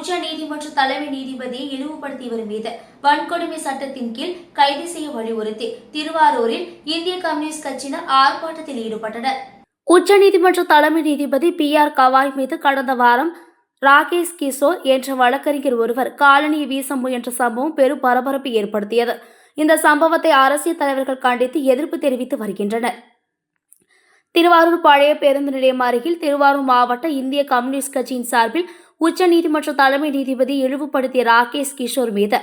உச்சநீதிமன்ற தலைமை நீதிபதியை இழிவுபடுத்தியவர் மீது வன்கொடுமை சட்டத்தின் கீழ் கைது செய்ய வலியுறுத்தி திருவாரூரில் இந்திய கம்யூனிஸ்ட் கட்சியினர் ஆர்ப்பாட்டத்தில் ஈடுபட்டனர். உச்சநீதிமன்ற தலைமை நீதிபதி PR கவாய் மீது கடந்த வாரம் ராகேஷ் கிஷோர் என்ற வழக்கறிஞர் ஒருவர் காலணியை வீச முயன்ற சம்பவம் பெரும் பரபரப்பை ஏற்படுத்தியது. இந்த சம்பவத்தை அரசியல் தலைவர்கள் கண்டித்து எதிர்ப்பு தெரிவித்து வருகின்றனர். திருவாரூர் பழைய பேருந்து நிலையம் அருகில் திருவாரூர் மாவட்ட இந்திய கம்யூனிஸ்ட் கட்சியின் சார்பில் உச்சநீதிமன்ற தலைமை நீதிபதி இழிவுபடுத்திய ராகேஷ் கிஷோர் மீது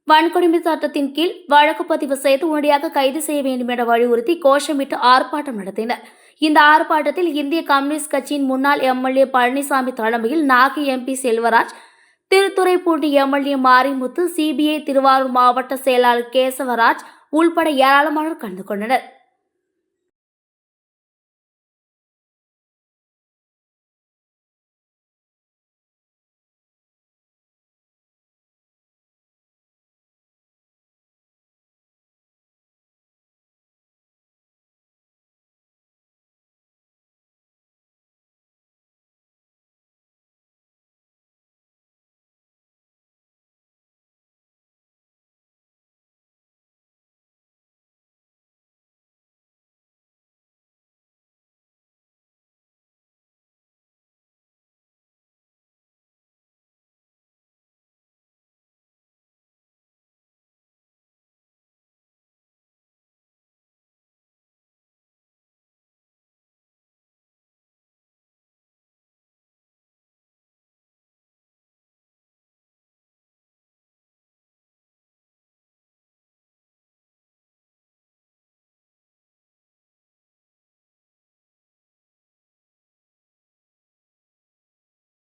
வன்கொடுமை சட்டத்தின் கீழ் வழக்கு பதிவு செய்து உடனடியாக கைது செய்ய வேண்டும் என வலியுறுத்தி கோஷமிட்டு ஆர்ப்பாட்டம் நடத்தினர். இந்த ஆர்ப்பாட்டத்தில் இந்திய கம்யூனிஸ்ட் கட்சியின் முன்னாள் MLA பழனிசாமி தலைமையில் Nagai MP Selvaraj, Thiruthuraipoondi MLA Marimuthu, CBI Thiruvarur மாவட்ட செயலாளர் கேசவராஜ் உள்பட ஏராளமானோர் கலந்து கொண்டனர்.